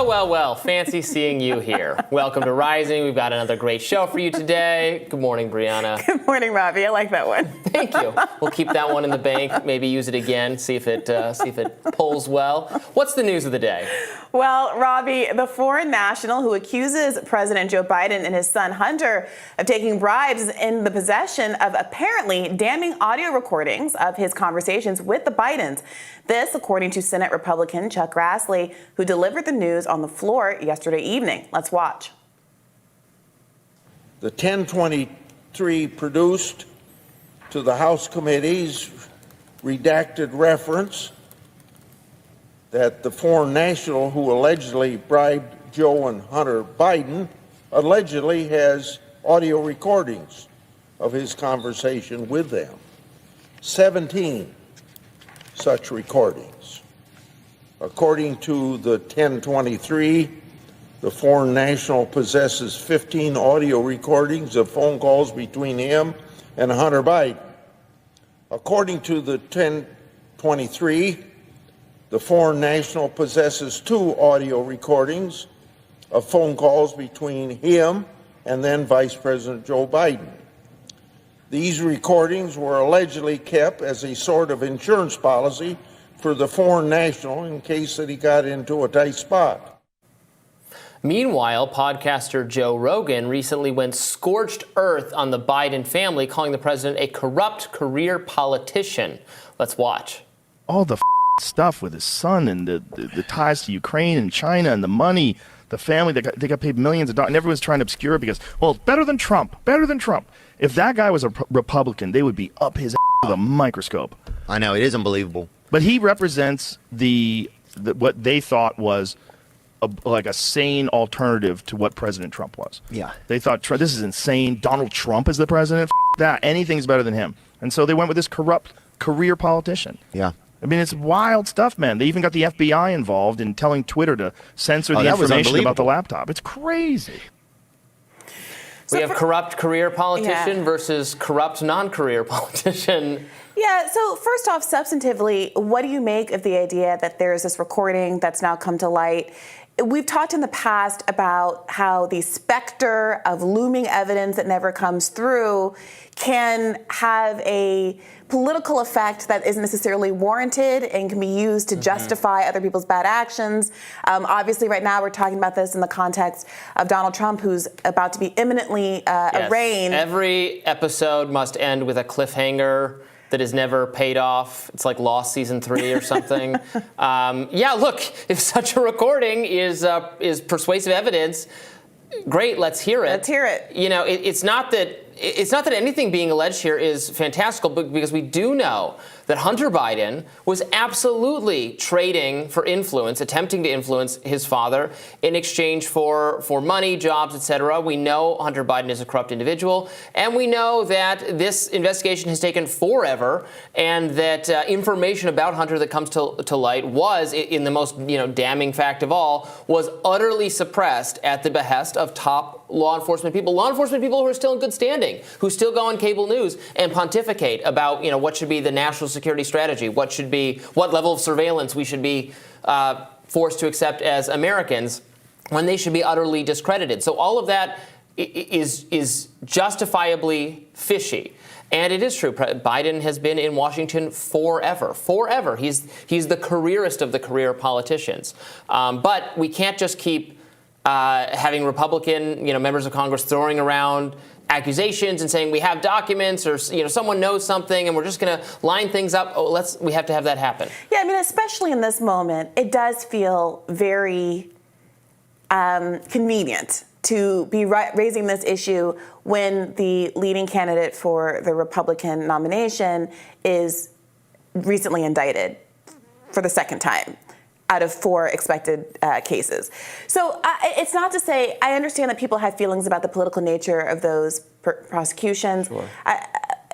Well, fancy seeing you here. Welcome to Rising. We've got another great show for you today. Good morning, Brianna. Good morning, Robbie. I like that one. Thank you. We'll keep that one in the bank, maybe use it again, see if it pulls well. What's the news of the day? Well, Robbie, the foreign national who accuses President Joe Biden and his son Hunter of taking bribes is in the possession of apparently damning audio recordings of his conversations with the Bidens. This, according to Senate Republican Chuck Grassley, who delivered the news on the floor yesterday evening. Let's watch. The 1023 produced to the House committees redacted reference that the foreign national who allegedly bribed Joe and Hunter Biden allegedly has audio recordings of his conversation with them. 17 such recordings. According to the 1023, the foreign national possesses 15 audio recordings of phone calls between him and Hunter Biden. According to the 1023, the foreign national possesses 2 audio recordings of phone calls between him and then Vice President Joe Biden. These recordings were allegedly kept as a sort of insurance policy for the foreign national in case that he got into a tight spot. Meanwhile, podcaster Joe Rogan recently went scorched earth on the Biden family, calling the president a corrupt career politician. Let's watch. All the stuff with his son and the ties to Ukraine and China and the money, the family, they got paid millions of dollars, and everyone's trying to obscure it because, well, it's better than Trump. If that guy was a Republican, they would be up his with a microscope. I know, it is unbelievable. But he represents what they thought was like a sane alternative to what President Trump was. Yeah. They thought, this is insane. Donald Trump is the president. That. Anything's better than him. And so they went with this corrupt career politician. Yeah. I mean, it's wild stuff, man. They even got the FBI involved in telling Twitter to censor the information about the laptop. It's crazy. We have corrupt career politician versus corrupt non-career politician. Yeah, so first off, substantively, what do you make of the idea that there's this recording that's now come to light? We've talked in the past about how the specter of looming evidence that never comes through can have a political effect that isn't necessarily warranted and can be used to justify other people's bad actions. Obviously, right now, we're talking about this in the context of Donald Trump, who's about to be imminently arraigned. Every episode must end with a cliffhanger that is never paid off. It's like Lost season 3 or something. Yeah, look, if such a recording is persuasive evidence, great, let's hear it. Let's hear it. You know, it's not that anything being alleged here is fantastical, but because we do know that Hunter Biden was absolutely trading for influence, attempting to influence his father in exchange for money, jobs, etc. We know Hunter Biden is a corrupt individual, and we know that this investigation has taken forever, and that information about Hunter that comes to light was, in the most damning fact of all, was utterly suppressed at the behest of top law enforcement people who are still in good standing, who still go on cable news and pontificate about what should be the national security strategy, what level of surveillance we should be forced to accept as Americans, when they should be utterly discredited. So all of that is justifiably fishy. And it is true. Biden has been in Washington forever. He's the careerist of the career politicians. But we can't just keep having Republican, members of Congress throwing around accusations and saying we have documents or someone knows something and we're just going to line things up. We have to have that happen. Yeah, I mean, especially in this moment, it does feel very convenient to be raising this issue when the leading candidate for the Republican nomination is recently indicted for the second time out of 4 expected cases. So it's not to say, I understand that people have feelings about the political nature of those prosecutions. Sure.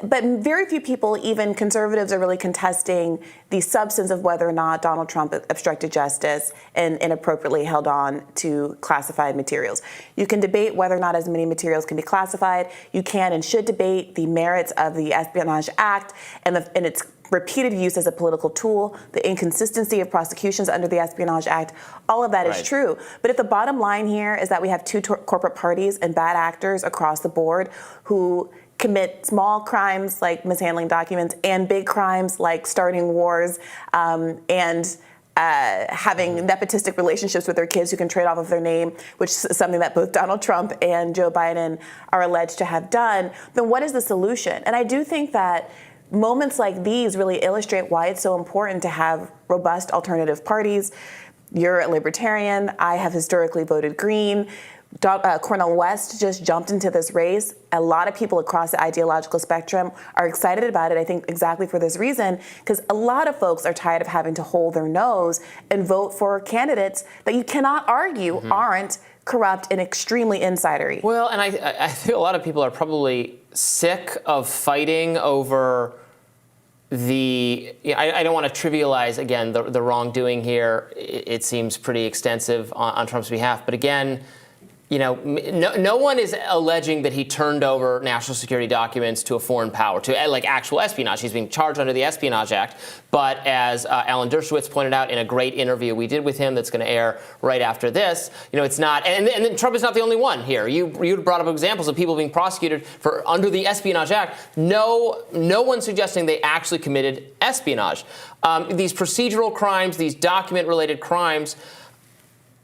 But very few people, even conservatives, are really contesting the substance of whether or not Donald Trump obstructed justice and inappropriately held on to classified materials. You can debate whether or not as many materials can be classified. You can and should debate the merits of the Espionage Act and its repeated use as a political tool, the inconsistency of prosecutions under the Espionage Act, all of that is true. But if the bottom line here is that we have two corporate parties and bad actors across the board who commit small crimes like mishandling documents and big crimes like starting wars and having nepotistic relationships with their kids who can trade off of their name, which is something that both Donald Trump and Joe Biden are alleged to have done, then what is the solution? And I do think that moments like these really illustrate why it's so important to have robust alternative parties. You're a libertarian. I have historically voted Green. Cornel West just jumped into this race. A lot of people across the ideological spectrum are excited about it, I think exactly for this reason, because a lot of folks are tired of having to hold their nose and vote for candidates that you cannot argue aren't corrupt and extremely insidery. Well, and I think a lot of people are probably sick of fighting over I don't want to trivialize, again, the wrongdoing here. It seems pretty extensive on Trump's behalf. But again, no one is alleging that he turned over national security documents to a foreign power, to like actual espionage. He's being charged under the Espionage Act. But as Alan Dershowitz pointed out in a great interview we did with him that's going to air right after this, it's not, and then Trump is not the only one here. You brought up examples of people being prosecuted for under the Espionage Act. No one suggesting they actually committed espionage. These procedural crimes, these document-related crimes,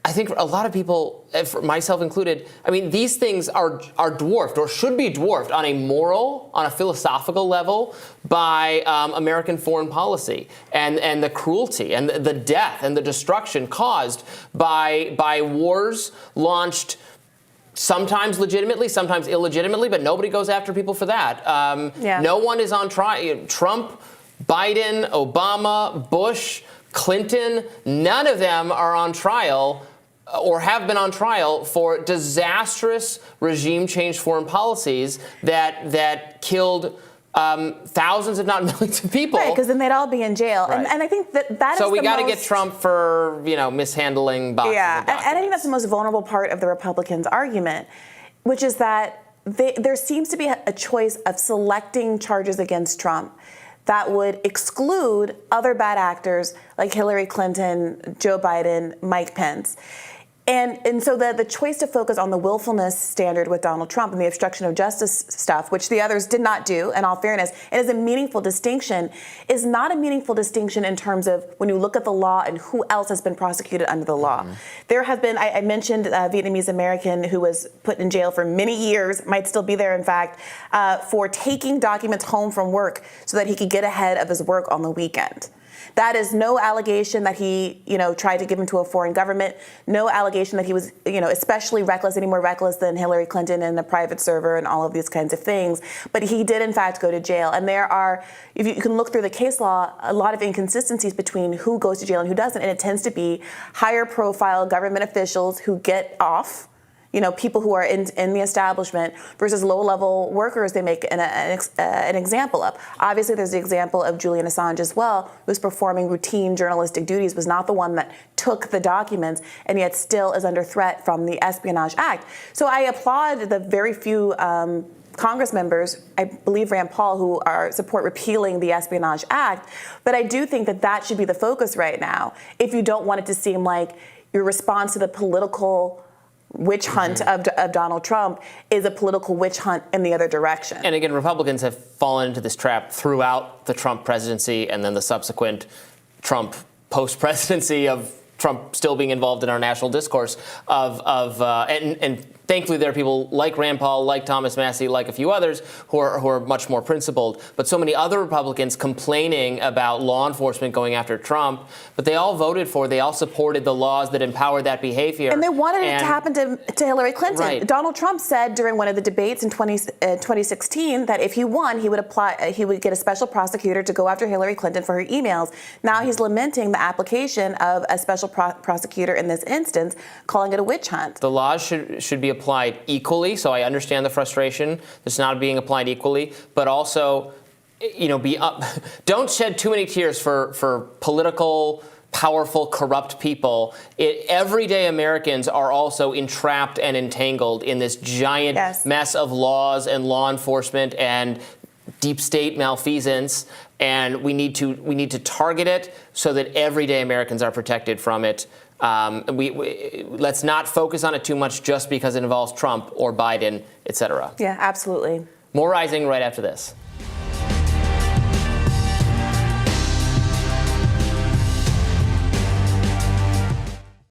I think a lot of people, myself included, these things are dwarfed or should be dwarfed on a moral, on a philosophical level by American foreign policy and the cruelty and the death and the destruction caused by wars launched sometimes legitimately, sometimes illegitimately, but nobody goes after people for that. No one is on trial. Trump, Biden, Obama, Bush, Clinton, none of them are on trial or have been on trial for disastrous regime change foreign policies that killed thousands, if not millions of people. Right, because then they'd all be in jail. Right. And I think that is so we got to get Trump for, mishandling boxes of documents. And I think that's the most vulnerable part of the Republicans' argument, which is that there seems to be a choice of selecting charges against Trump that would exclude other bad actors like Hillary Clinton, Joe Biden, Mike Pence. And so the choice to focus on the willfulness standard with Donald Trump and the obstruction of justice stuff, which the others did not do, in all fairness, and is a meaningful distinction, is not a meaningful distinction in terms of when you look at the law and who else has been prosecuted under the law. There have been, I mentioned a Vietnamese American who was put in jail for many years, might still be there in fact, for taking documents home from work so that he could get ahead of his work on the weekend. That is no allegation that he, tried to give them to a foreign government. No allegation that he was, especially reckless, any more reckless than Hillary Clinton and a private server and all of these kinds of things. But he did, in fact, go to jail. And there are, if you can look through the case law, a lot of inconsistencies between who goes to jail and who doesn't. And it tends to be higher profile government officials who get off, people who are in the establishment versus low-level workers they make an example of. Obviously, there's the example of Julian Assange as well, who's performing routine journalistic duties, was not the one that took the documents, and yet still is under threat from the Espionage Act. So I applaud the very few Congress members, I believe Rand Paul, who support repealing the Espionage Act, but I do think that should be the focus right now, if you don't want it to seem like your response to the political witch hunt of Donald Trump is a political witch hunt in the other direction. And again, Republicans have fallen into this trap throughout the Trump presidency and then the subsequent Trump post-presidency of Trump still being involved in our national discourse and thankfully there are people like Rand Paul, like Thomas Massie, like a few others who are much more principled. But so many other Republicans complaining about law enforcement going after Trump, but they all supported the laws that empowered that behavior. And they wanted it to happen to Hillary Clinton. Right. Donald Trump said during one of the debates in 2016 that if he won, he would get a special prosecutor to go after Hillary Clinton for her emails. Now he's lamenting the application of a special prosecutor in this instance, calling it a witch hunt. The laws should be applied equally, so I understand the frustration that's not being applied equally, but also, don't shed too many tears for political, powerful, corrupt people. Everyday Americans are also entrapped and entangled in this giant mess of laws and law enforcement and deep state malfeasance, and we need to target it so that everyday Americans are protected from it. Let's not focus on it too much just because it involves Trump or Biden, et cetera. Yeah, absolutely. More Rising right after this.